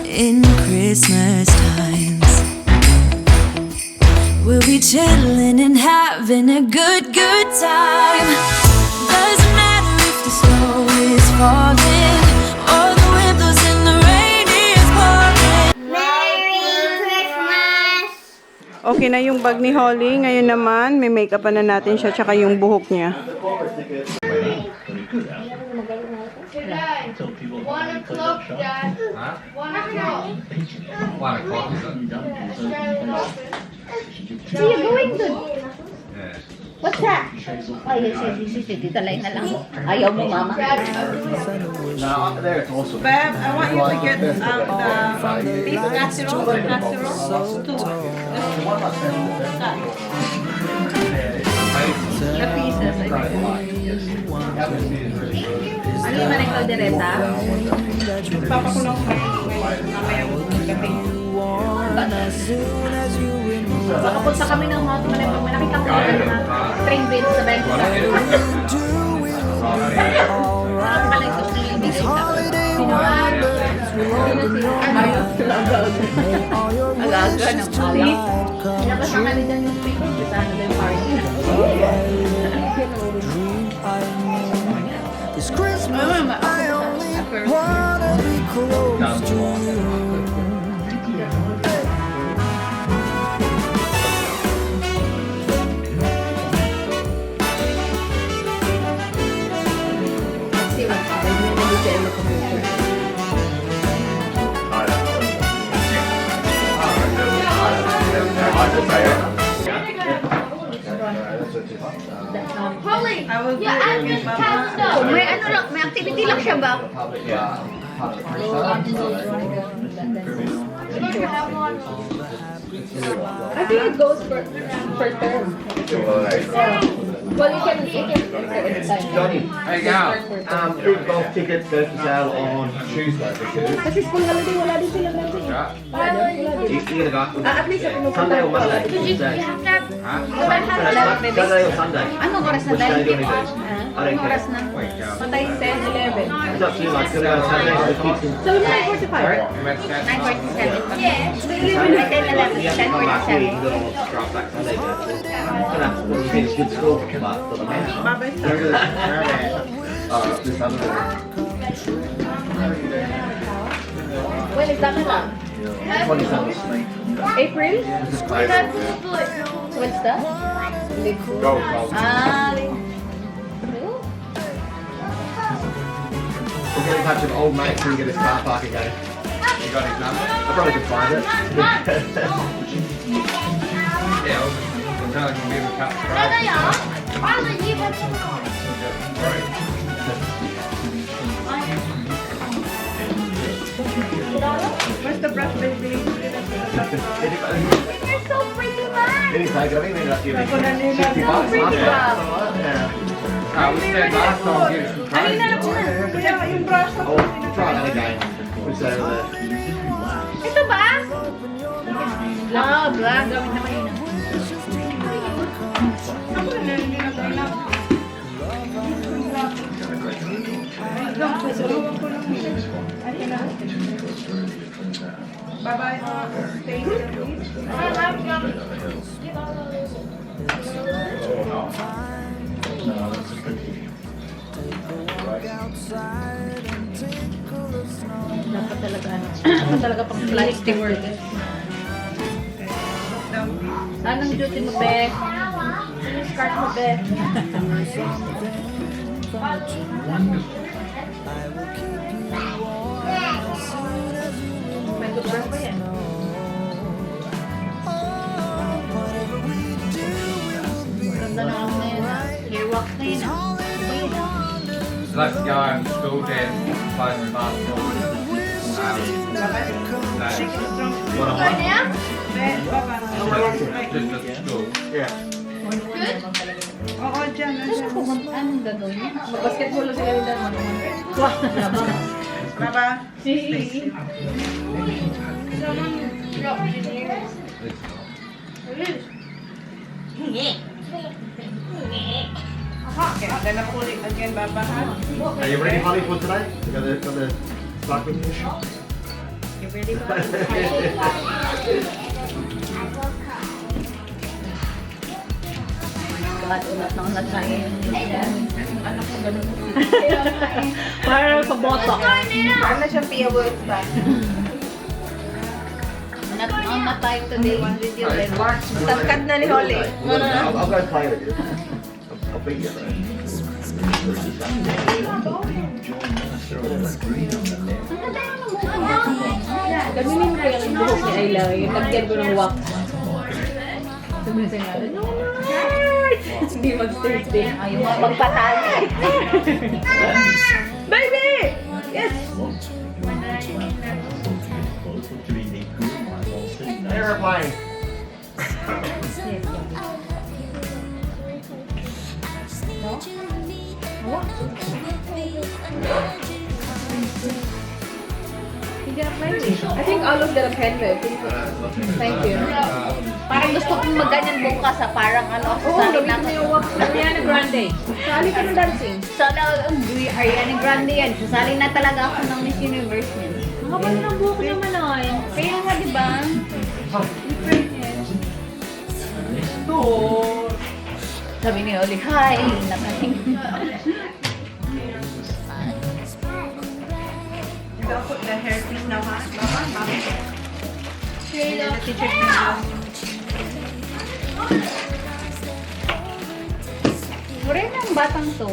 in Christmas times. We'll be chilling and having a good time. Doesn't matter if the snow is falling or the wind blows and the rain is pouring. Merry Christmas! Okay na yung bag ni Holly. Ngayon naman, may makeup na natin siya tsaka yung buhok niya. Today, 1 o'clock, Dad. 1 o'clock. 1 o'clock, is it? So you're going to... Yeah. What's that? Ay, sige, talay na lang. Ayaw mo, Mama. No, up there it's awesome. Beb, I want you to get the beef casserole. The pieces, I think. Ano yung manay kaldereta? Papakulang ko mamaya gabi. Pakapunta kami ng mga tumanay. Nakita ko na train bridge sa Bangkok. Palay ko siya yung bisita. Aga-aga ng alak. Labas na kami dyan yung speaker. Bisa na yung party. This Christmas, I only wanna be close to you. Holly, your address counts though. May ano lang, may activity lang siya ba? I think it goes per term. Well, you can anytime. Johnny, there you go. Big golf tickets go for sale on Tuesday. Kasi school holiday, wala din sila natin. You're gonna go At least ako Sunday or Monday? You Tuesday. have to have... Sunday or Sunday? Anong oras na Which tayo? day do you want to do? I don't Anong oras care. na? Patay 10, 11. It's up to you, like, could I go on Sunday for the kids can... So, 9:45? 9:47. Yes. 10, 11, You have to come back here, 10:47. you can go on drive back Sunday. You finish good school, but doesn't matter. This other one. When is that na? 27th. April? What's that? Go, go. We're going to catch an old mate so we can get his car park again. You got his number? I probably could find it. Yeah, we'll tell him to give a cut. No, they are. Father, you have some on. Where's the brush, baby? You're so freaking bad. Did he take it? I think they ended up giving Ako na nila. $60 last pretty time. bad. Yeah. We said last time, give us some Ano crazy. na po? Kuya, yung brush ko. Oh, we'll try that again. We'll say that. Ito ba? Black. Gawin naman yun. Ako na nilagay na. Bye-bye. Thank you. Dapat talaga ano. Dapat talaga pang plastic work. Anong duty mo, Beth? Anong scarf mo, Beth? May toothbrush ba yan? Ganda na ako na yun. Hair wax na yun. So let's go home to school, Dan. Close the basketball. What am I? Just at school. Yeah. Oo, dyan. Anong gagawin niya? Mag-basketball lang sila yung dalawa. Baba. Okay, gonna pull it again, Baba. Are you ready, Holly, for today? You got the start with you? You ready, Bob? God, ulat na ulat tayo. Anak ko ganun. Parang paboto. Ano siya piyawit ba? Ulat na ulat tayo today. Video then. Tangkad na ni Holly. I'll go play with you. I'll beat you. Ganun ko yung buhok ni Ayla. Yung tagyan ko ng wax. Sabi sa nga, no, hindi mag-Thursday. Ayaw magpatali. Baby! Yes! Airplane. I think all of them can live. Thank you. Parang gusto kong magganyan bukas sa parang ano. Sasali na ako. Ariana Grande. Sasali ka ng dancing. Sana Ariana Grande yan. Sasali na talaga ako ng Miss Universe yan. Makapal ng buhok naman ay. Kaya nga diba? Different yan. Sabi ni Oli, hi! Nakating. Don't put the hairpiece now, ha? Baba, teacher na. Mura na ang batang to.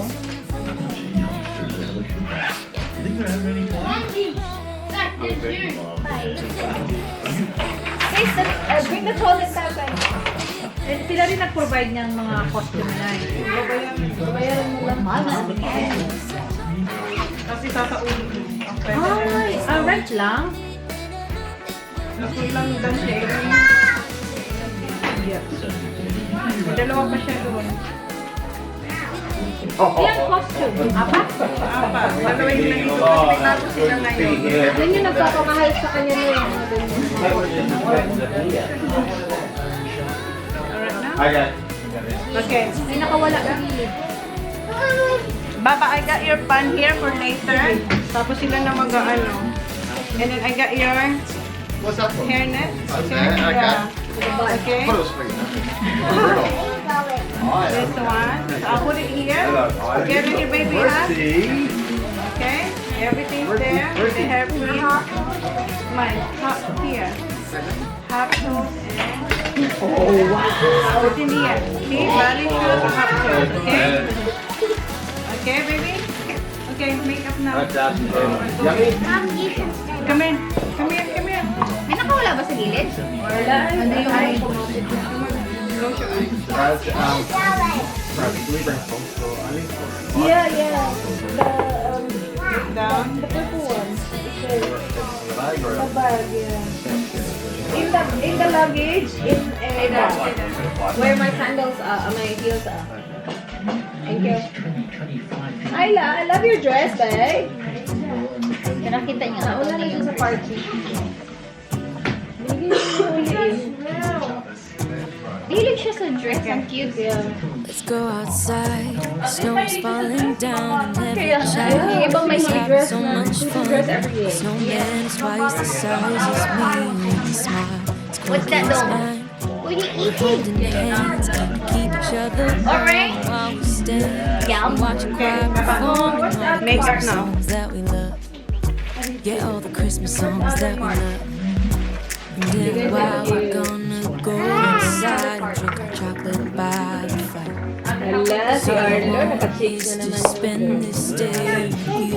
Guys, bring the toilet paper. Eh, sila rin nag-provide ng mga costume na eh. Babayaran mo lang. Mahal na. Kasi sasaulit mo. Ay, rent lang? Ako lang doon siya. Dalawa pa siya doon. Ilang costume? Apat? Apat. Dalawa yung nag-iisip. Tapos sila ngayon. Yan yung nagpapamahal sa kanya na yung mga Alright na? I got Okay. Ay, nakawala na. Baba, I got your pan here for later. Tapos sila na mag-ano. And then I got your What's that for? hairnet. Okay, okay. Okay. Put it straight. This one. So I'll put it here. Hello, Give it your baby hat. Mercy. Okay. Everything's there. The hairpiece. Mine. Top here. Half toes and... Oh, wow. Put in here. See? Body shoes, half toes. Okay? Okay, baby? Okay, makeup now. That's yummy. Come in. Come here, come here. May nakawala ba sa gilid? Wala. Ano yung ay? Close your eyes. Guys, Robbie, can we bring some for Ali? Yeah. Sit down. The purple one. The bag or? Bag, yeah. In the luggage, in where my sandals are, my heels are. Thank you. Ayla, I love your dress, babe. Nakita niya. Nauna na siya sa party. Binigyan niya yung uli. Hilig siya sa dress. Ang cute. Yeah. Let's go outside. Snow's falling down and Kaya, every yung ibang may child's having dress so na much fun. dress every day. Snowman is twice the size as me with a smile. It's What's that cold though? night. What are you Holding eating? hands, keep each other Alright. warm while we stand Yum. and watch a choir performing all the Makeup Christmas now. songs that we love. Yeah, all the Christmas songs that we love. And then while we're gonna go inside and drink our chocolate by the fire. Hala, si Arlo, nakachicks Is na to naman. spend this day with you.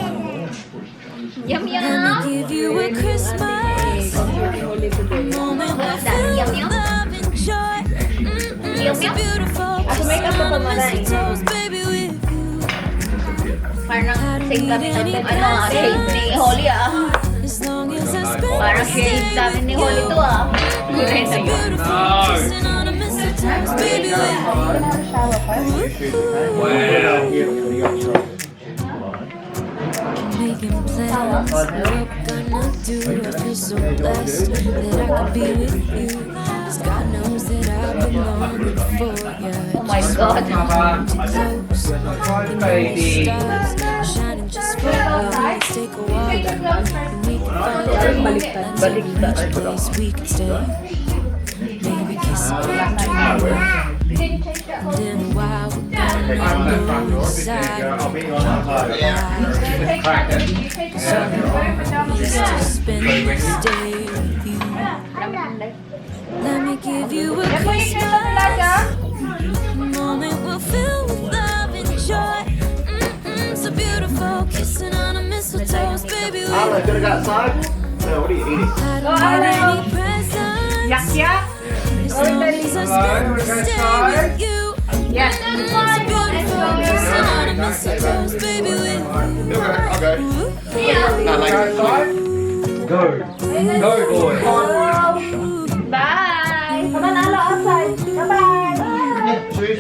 Yum, Let me yum. give you a Christmas moment with Yum, yum. love and joy. Yum, So yum. beautiful. Ako may kasama na rin. Mistletoes, baby, with you. Parang same kami ng shade ni Holly ah. As long as I spend Parang this shade day namin ni Holly to ah. It's a beautiful kissing on a mistletoes, baby, with you. Making plans, what we're gonna do. I feel so blessed that I could be with you. 'Cause God knows that I've been longing for you. Oh my God. Too close, the stars shining just Let's take a walk. We can find a place we can stay. Maybe kiss and dream. Then while we're gone inside, I'll meet you on that side. to spend this day with you. Let me give you a Christmas moment we'll fill with love and joy. So beautiful, kissing on a mistletoe, baby. Alan, gonna go outside? No, what are you eating? I don't need any presents. Yak-yak. As long as I spend this day with you. Yes. So beautiful, kissing on a mistletoe, baby. With you. I'll go. No, later. Go. Go, boy. Bye! Come on, Alo, outside. Bye-bye! Shoot.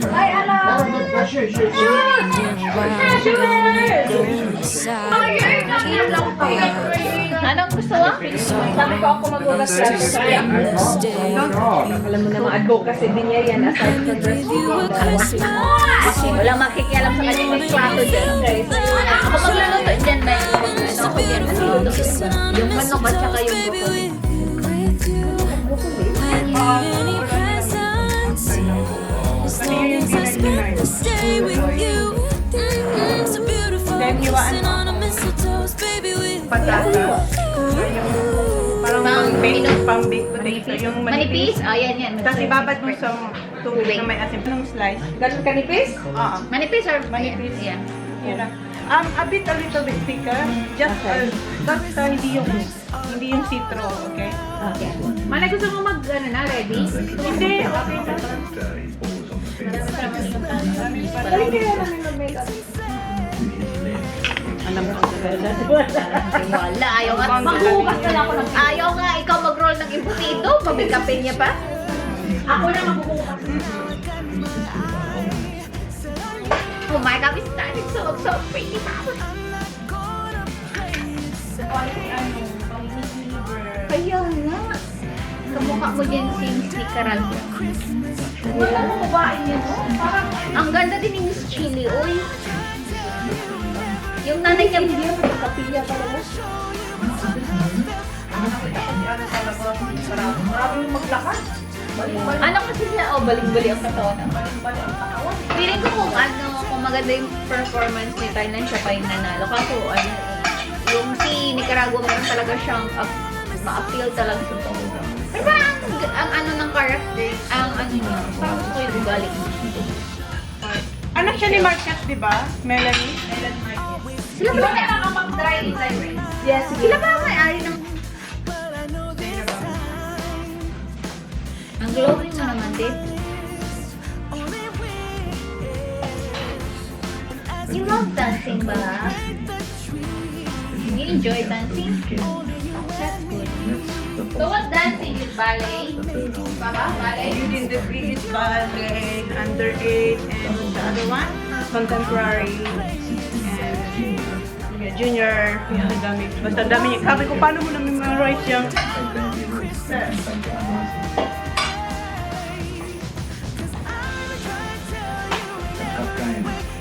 Bye, Alo! Anong gusto mo? Sabi ko ako magugas lang sa kaya. Alam mo naman, advocacy din niya yan. Aside from dress. Walang makikialam sa kanyang magplato dyan. Okay, so ako magluluto dyan ba yung manok at saka yung broccoli. Stay with you. So beautiful, kissing on a mistletoe, baby. With Patata. Parang pang-baked potato. Yung Manipis? Ah, yan. Tapos ibabad mo sa tubig na may asin. Anong slice? Ganun kanipis? Oo. Manipis or manipis? Yan. Yun lang. A little bit thicker. Just, basta hindi yung citro, okay? Okay. Malay gusto mo ready? Hindi, okay. Dali kaya namin mag-makeup. Alam ko Wala, ayaw nga. Maghugas na lang ako ng ayaw nga, ikaw mag-roll ng imputito. Pabigapin niya pa. Ako na maghugas. Oh my God, it's starting so pretty. Kaya nga. Kamukha mo din si Miss Nicaragua. Wala mo babae niya, no? Ang ganda din ni Miss Chili, oy. Yung nanay niya, hindi yung kapilya talaga. Marami yung maglakad. Ano kasi siya? Oh, baling-bali ang katawan. Feeling ko kung maganda yung performance ni Thailand, siya pa yung nanalo. Kaso, yung si Nicaragua, meron talaga siyang ma-appeal talaga sa pangga. Pero ang ano ng character, ang ano niya, parang gusto ko yung ugali niya. Anak siya ni Marquez, di ba? Melanie? Sila ba may nakapag-dry in library? Yes. Sila ba may-ari ng... Ang glowing mo naman, din. You love dancing ba? You enjoy dancing? That's good. So what dancing is ballet? Baba, ballet? You did the British ballet, under 8, and the other one? Contemporary, and junior. Yeah, dami. Basta dami niya. Sabi ko, paano mo na-memorize yung...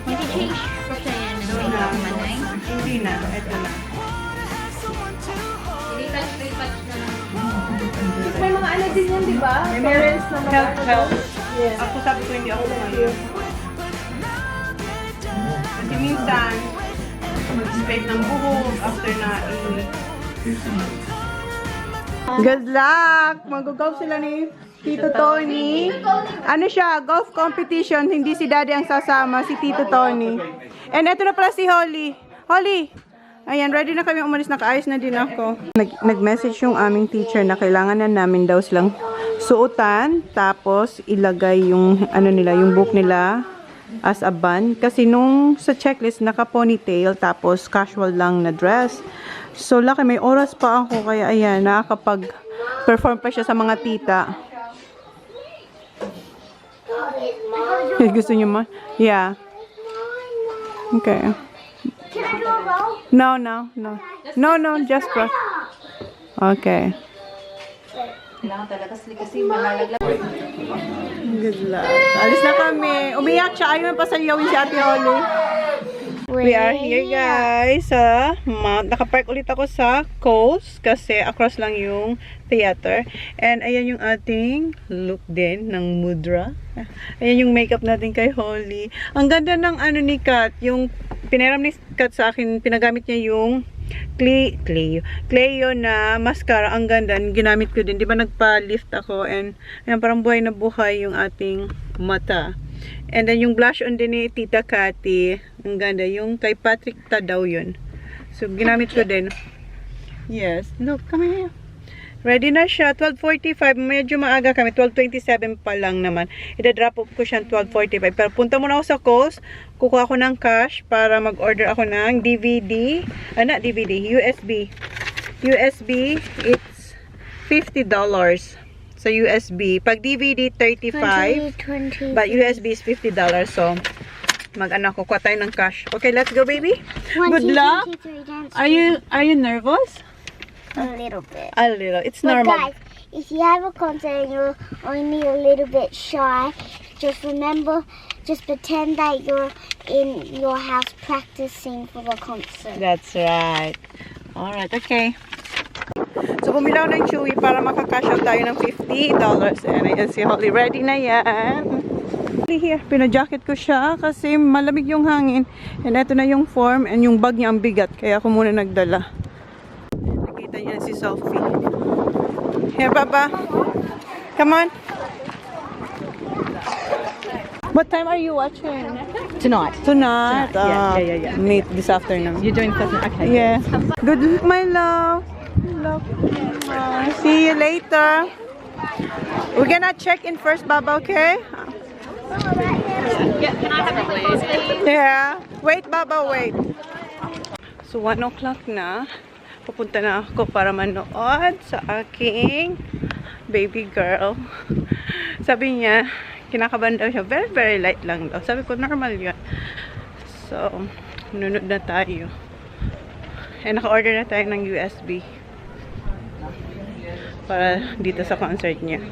Mag-change ko siya yan. Manay? Hindi na. Ito na. Retouch na lang. May mga ano din yan, di ba? May parents na health. Yes. Ako sabi ko, hindi ako kumain. Kasi minsan, mag-straight ng buhok after na Good luck! Mag-golf sila ni Tito Tony. Ano siya? Golf competition. Hindi si Daddy ang sasama. Si Tito Tony. And eto na pala si Holly. Holly! Ayan, ready na kami umalis. Nakaayos na din ako. Nag-message yung aming teacher na kailangan na namin daw silang suotan. Tapos, ilagay yung, ano nila, yung book nila as a bun. Kasi nung sa checklist, naka-ponytail. Tapos, casual lang na dress. So, laki, may oras pa ako. Kaya, ayan, nakakapag-perform pa siya sa mga tita. Gusto niyo mo? Yeah. Okay. Can I do a roll? No, just brush. Okay. Kailangan talaga kasi malalaglag. Good luck. Alis na kami. Umiyak siya. Ayaw na pasayawin si Ate Holly. We are here guys sa nakapark ulit ako sa Coast kasi across lang yung theater. And ayan yung ating look din ng mudra. Ayan yung makeup natin kay Holly. Ang ganda ng ano ni Kat, yung pinaram ni Kat sa akin, pinagamit niya yung Cleo na mascara. Ang ganda, ginamit ko din. Di ba nagpa-lift ako and ayan, parang buhay na buhay yung ating mata. And then yung blush on din ni Tita Cathy. Ang ganda. Yung kay Patrick Tadaw yun. So ginamit ko din. Yes. Look, come here. Ready na siya. 12:45. Medyo maaga kami. 12:27 pa lang naman. Ida-drop off ko siya 12:45. Pero punta muna ako sa Coast. Kukuha ako ng cash para mag-order ako ng DVD. DVD. USB. USB. It's $50. Sa USB. Pag DVD, $35. But USB is $50. So, mag-ano ko. Kuha tayo ng cash. Okay, let's go, baby. Good luck. Are you nervous? A little bit. A little. It's But normal. guys, if you have a concert and you're only a little bit shy, just remember, just pretend that you're in your house practicing for the concert. That's right. Alright, okay. So, bumilaw ng Chewy para makakash out tayo ng $50. And ayan si Holly. Ready na yan. Here, pina-jacket ko siya kasi malamig yung hangin. And ito na yung form and yung bag niya ang bigat. Kaya ako muna nagdala. Nakita niya si Sophie. Here, Papa. Come on. What time are you watching? Tonight. Tonight. Yeah. Meet this afternoon. You're doing something? Okay. Yeah. Good luck, my love. See you later. We're gonna check in first, Baba, okay? Yeah, can I have a please? Yeah. Wait, Baba, wait. So, 1 o'clock na. Pupunta na ako para manood sa aking baby girl. Sabi niya, kinakabahan daw siya. Very, very light lang daw. Sabi ko, normal yun. So, nunod na tayo. And naka-order na tayo ng USB. Para dito sa concert niya.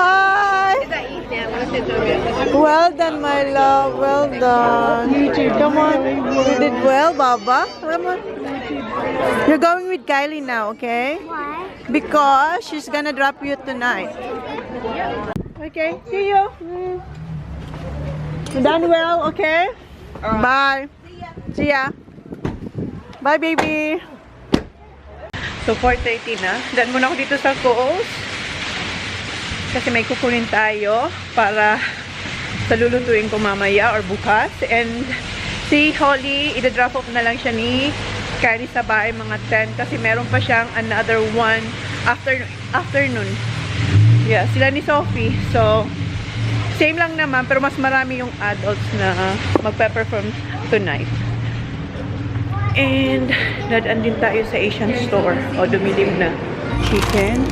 Hi! Well done, my love. Well done. Come on. You did well, Baba. Come on. You're going with Kylie now, okay? Why? Because she's gonna drop you tonight. Okay, see you. You done well, okay? Bye. See ya. Bye, baby. So, 4:30 na. Dan muna ako dito sa Coast. Kasi may kukunin tayo para sa lulutuin ko mamaya or bukas. And si Holly, ida-drop off na lang siya ni Kylie sa bahay mga 10 kasi meron pa siyang another one afternoon. Yeah, sila ni Sophie. So, same lang naman pero mas marami yung adults na magpe-perform tonight. And dadaan din tayo sa Asian store. O, dumilim na. Chicken.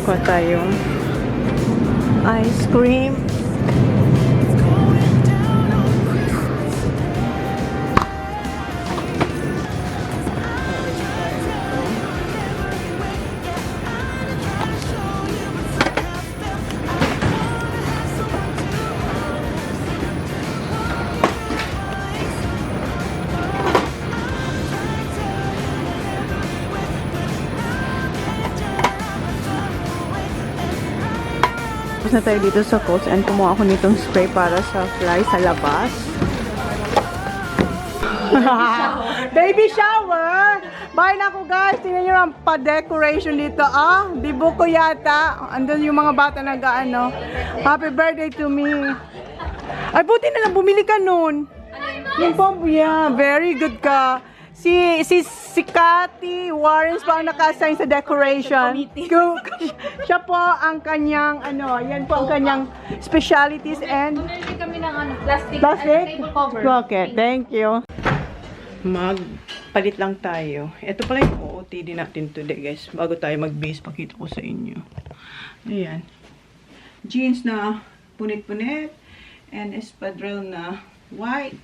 Kuha tayong ice cream. Na tayo dito sa Coast and kumuha ako nitong spray para sa fly sa labas. Baby shower! Bye na ako guys. Tingnan nyo ang pa-decoration dito. Ah, dibo ko yata. Andun yung mga bata nag-ano. Happy birthday to me. Ay, buti na lang bumili ka nun. Yung bomb, yeah, very good ka. Si Cathy Warrens pa ang naka-assign sa decoration. Siya po ang kanyang, ano, yan po ang kanyang specialties and... Bumili kami ng ano, plastic table cover. Okay, thank you. Magpalit lang tayo. Ito pala yung OOTD natin today, guys. Bago tayo mag-base, pakita ko sa inyo. Ayan. Jeans na punit-punit. And espadrille na white.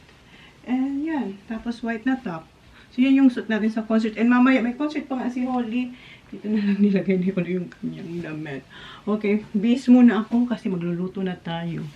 And yan. Tapos white na top. So, yan yung suit natin sa concert. And mamaya, may concert pa nga si Holly. Dito na lang nilagay ni Holly yung kanyang damit. Okay, base muna ako kasi magluluto na tayo.